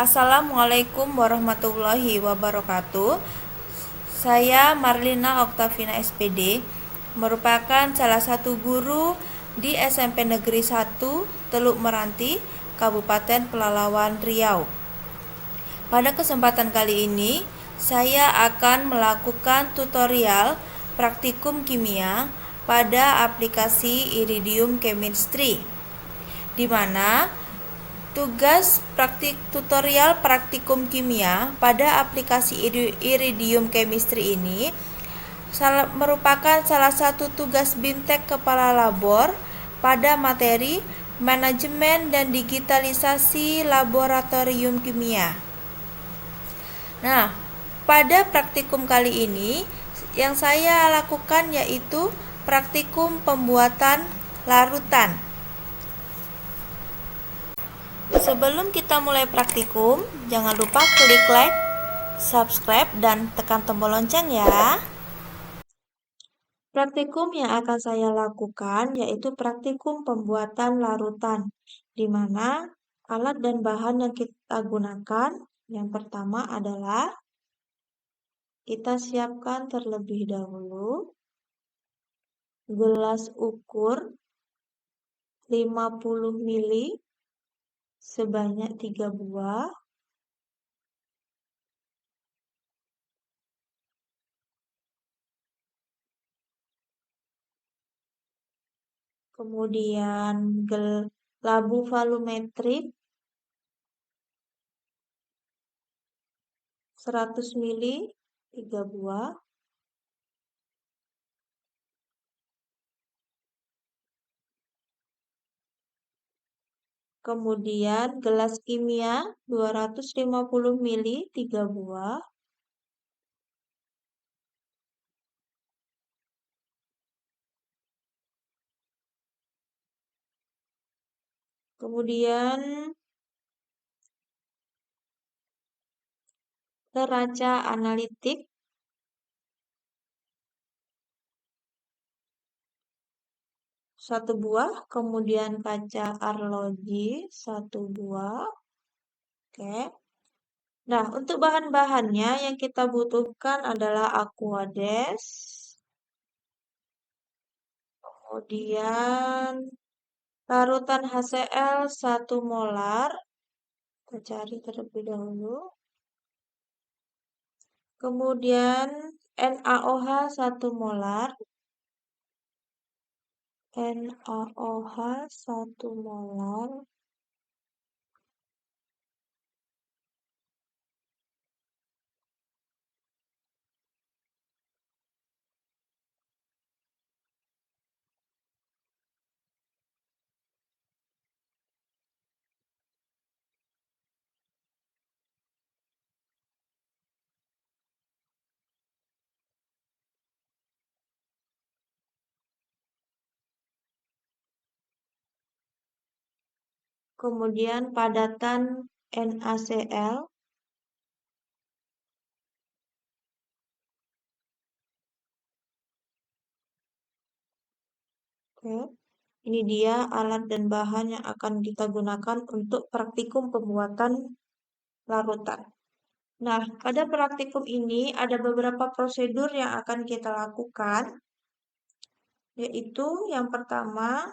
Assalamualaikum warahmatullahi wabarakatuh. Saya Marlina Oktavina SPD, merupakan salah satu guru di SMP Negeri 1 Teluk Meranti, Kabupaten Pelalawan, Riau. Pada kesempatan kali ini, saya akan melakukan tutorial praktikum kimia pada aplikasi Iridium Chemistry, di mana tugas tutorial praktikum kimia pada aplikasi Iridium Chemistry ini merupakan salah satu tugas BIMTEK Kepala Labor pada materi Manajemen dan Digitalisasi Laboratorium Kimia. Nah, pada praktikum kali ini yang saya lakukan yaitu praktikum pembuatan larutan. Sebelum kita mulai praktikum, jangan lupa klik like, subscribe, dan tekan tombol lonceng ya. Praktikum yang akan saya lakukan yaitu praktikum pembuatan larutan, di mana alat dan bahan yang kita gunakan yang pertama adalah kita siapkan terlebih dahulu gelas ukur 50 ml sebanyak 3 buah. Kemudian labu volumetrik 100 ml 3 buah. Kemudian gelas kimia 250 ml 3 buah. Kemudian neraca analitik 1 buah, kemudian kaca arloji 1 buah. Oke. Nah, untuk bahan-bahannya yang kita butuhkan adalah Aquades. Kemudian larutan HCl 1 molar. Kita cari terlebih dahulu. Kemudian NaOH 1 molar. NaOH 1 molar. Kemudian padatan NaCl. Oke. Ini dia alat dan bahan yang akan kita gunakan untuk praktikum pembuatan larutan. Nah, pada praktikum ini ada beberapa prosedur yang akan kita lakukan, yaitu yang pertama,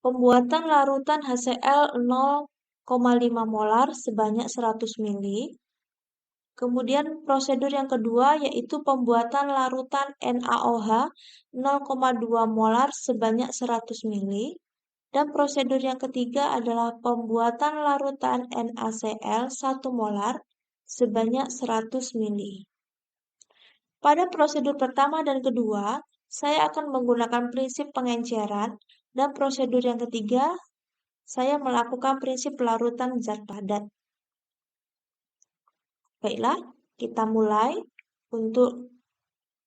pembuatan larutan HCl 0,5 molar sebanyak 100 ml. Kemudian prosedur yang kedua yaitu pembuatan larutan NaOH 0,2 molar sebanyak 100 ml. Dan prosedur yang ketiga adalah pembuatan larutan NaCl 1 molar sebanyak 100 ml. Pada prosedur pertama dan kedua, saya akan menggunakan prinsip pengenceran, dan prosedur yang ketiga, saya melakukan prinsip larutan zat padat. Baiklah, kita mulai. Untuk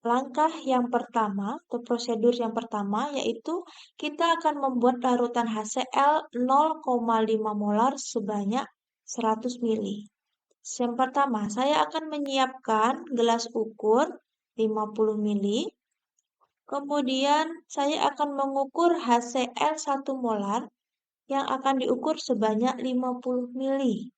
langkah yang pertama atau prosedur yang pertama yaitu kita akan membuat larutan HCl 0,5 molar sebanyak 100 ml. Yang pertama, saya akan menyiapkan gelas ukur 50 ml. Kemudian saya akan mengukur HCl 1 molar yang akan diukur sebanyak 50 mili.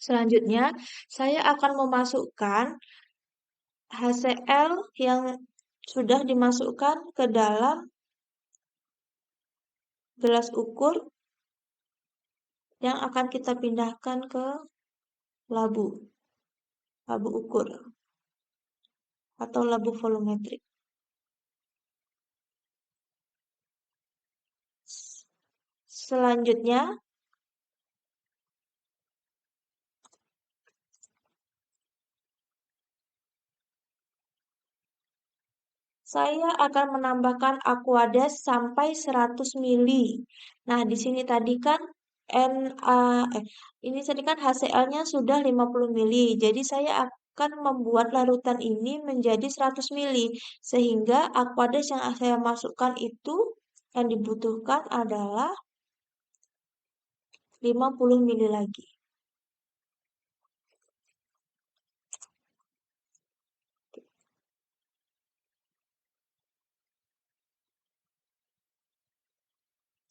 Selanjutnya, saya akan memasukkan HCl yang sudah dimasukkan ke dalam gelas ukur yang akan kita pindahkan ke labu ukur atau labu volumetrik. Selanjutnya, saya akan menambahkan aqueous sampai 100 mili. Nah, di sini tadi kan ini tadi kan HCl-nya sudah 50 mili. Jadi saya akan membuat larutan ini menjadi 100 mili sehingga aqueous yang saya masukkan itu yang dibutuhkan adalah 50 mili lagi.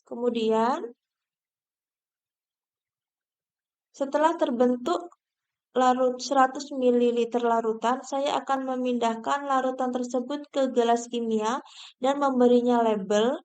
Kemudian setelah terbentuk 100 ml larutan, saya akan memindahkan larutan tersebut ke gelas kimia dan memberinya label.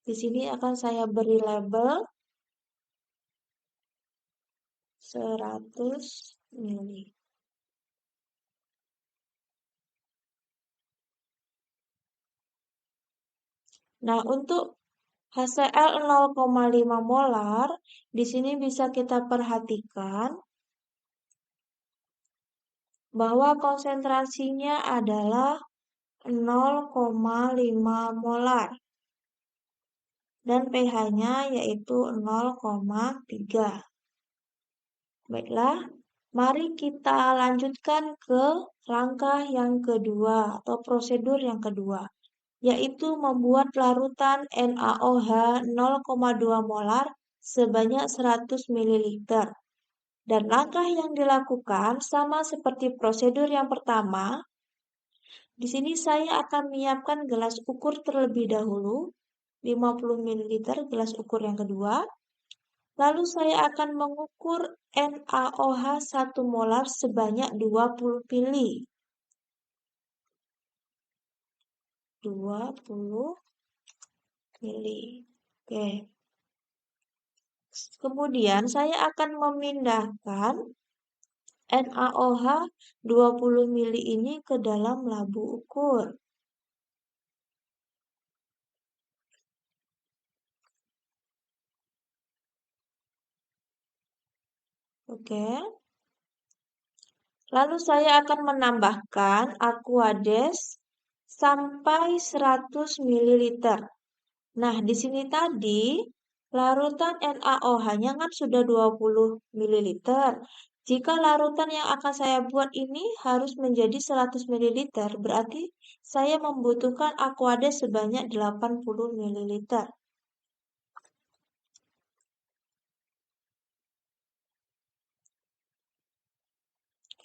Di sini akan saya beri label 100 ml. Nah, untuk HCl 0,5 molar, di sini bisa kita perhatikan bahwa konsentrasinya adalah 0,5 molar dan pH-nya yaitu 0,3. Baiklah, mari kita lanjutkan ke langkah yang kedua atau prosedur yang kedua, yaitu membuat larutan NaOH 0,2 molar sebanyak 100 ml. Dan langkah yang dilakukan sama seperti prosedur yang pertama. Di sini saya akan menyiapkan gelas ukur terlebih dahulu, 50 ml gelas ukur yang kedua. Lalu saya akan mengukur NaOH 1 molar sebanyak 20 mili. 20 mili. Oke. Kemudian saya akan memindahkan NaOH 20 mili ini ke dalam labu ukur. Oke. Lalu saya akan menambahkan aqueous sampai 100 ml. Nah, di sini tadi larutan NaOH-nya kan sudah 20 ml. Jika larutan yang akan saya buat ini harus menjadi 100 ml, berarti saya membutuhkan aqueous sebanyak 80 ml.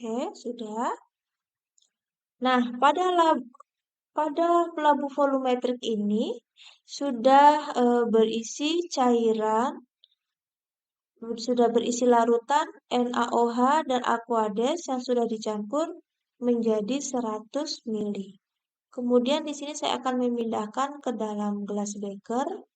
Oke, sudah. Nah, pada labu volumetrik ini sudah berisi cairan, sudah berisi larutan NaOH dan aqueous yang sudah dicampur menjadi 100 mili. Kemudian di sini saya akan memindahkan ke dalam gelas beker.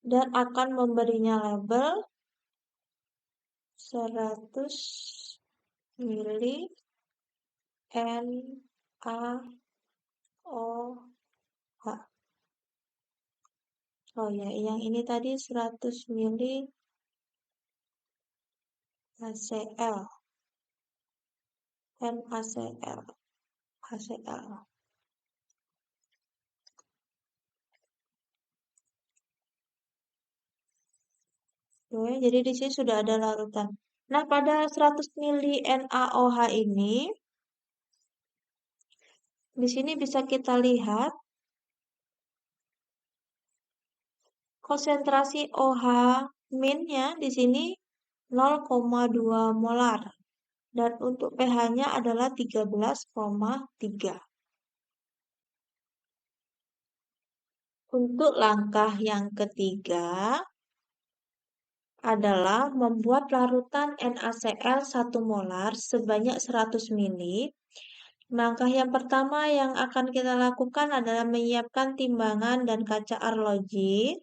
Dan akan memberinya label 100 mili NaOH. Oh ya, yang ini tadi 100 mili HCl, NaCl, HCl. Oke, jadi di sini sudah ada larutan. Nah, pada 100 mili NaOH ini, di sini bisa kita lihat konsentrasi OH min-nya di sini 0,2 molar. Dan untuk pH-nya adalah 13,3. Untuk langkah yang ketiga adalah membuat larutan NaCl 1 molar sebanyak 100 mili. Langkah yang pertama yang akan kita lakukan adalah menyiapkan timbangan dan kaca arloji.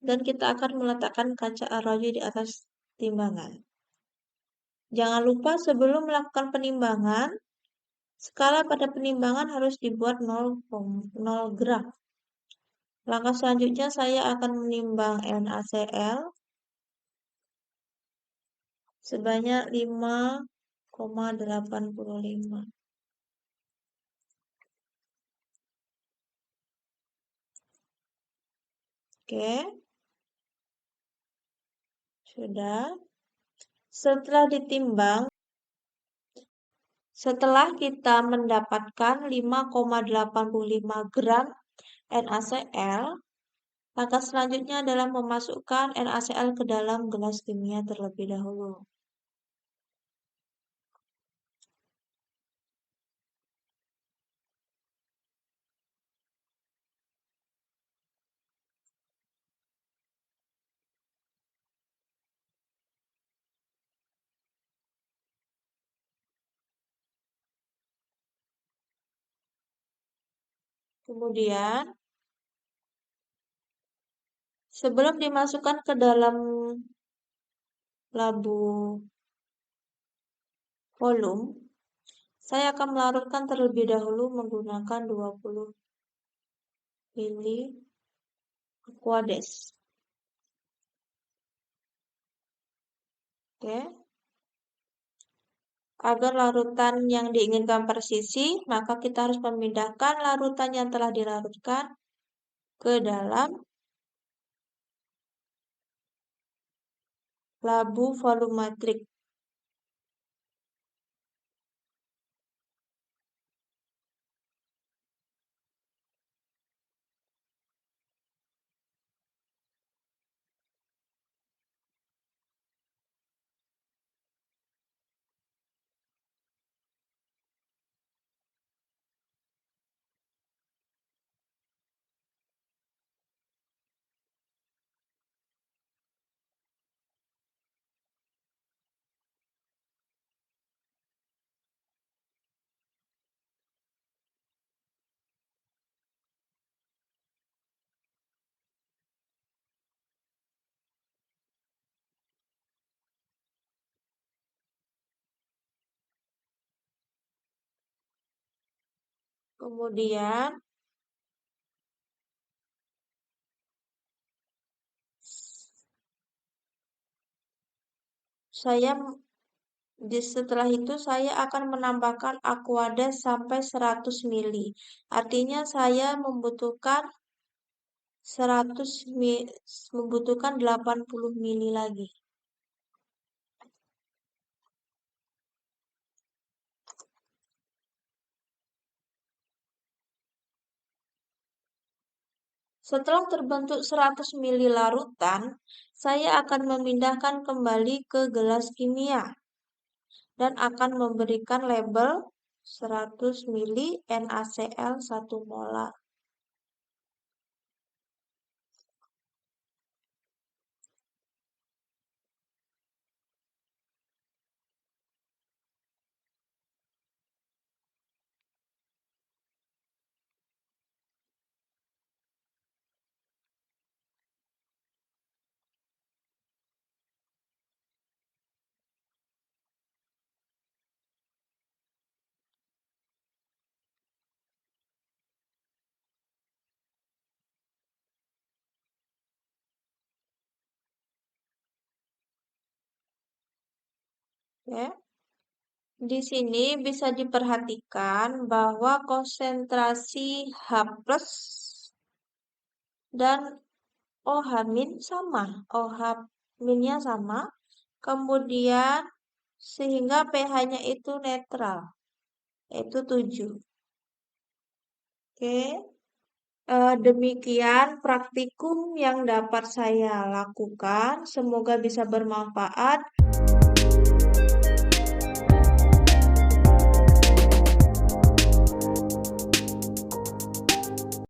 Dan kita akan meletakkan kaca arloji di atas timbangan. Jangan lupa sebelum melakukan penimbangan, skala pada penimbangan harus dibuat 0 gram. Langkah selanjutnya saya akan menimbang NaCl sebanyak 5,85. Oke, sudah. Setelah kita mendapatkan 5,85 gram NaCl, langkah selanjutnya adalah memasukkan NaCl ke dalam gelas kimia terlebih dahulu. Kemudian, sebelum dimasukkan ke dalam labu volume, saya akan melarutkan terlebih dahulu menggunakan 20 mili Aquades. Oke. Agar larutan yang diinginkan persisi, maka kita harus memindahkan larutan yang telah dilarutkan ke dalam labu volumetrik. Kemudian, setelah itu saya akan menambahkan Aquades sampai 100 mili. Artinya saya membutuhkan 80 mili lagi. Setelah terbentuk 100 mili larutan, saya akan memindahkan kembali ke gelas kimia dan akan memberikan label 100 mili NaCl 1 molar. Ya. Di sini bisa diperhatikan bahwa konsentrasi H+ dan OH- sama. OH-nya sama. Kemudian sehingga pH-nya itu netral, yaitu 7. Oke. Demikian praktikum yang dapat saya lakukan. Semoga bisa bermanfaat.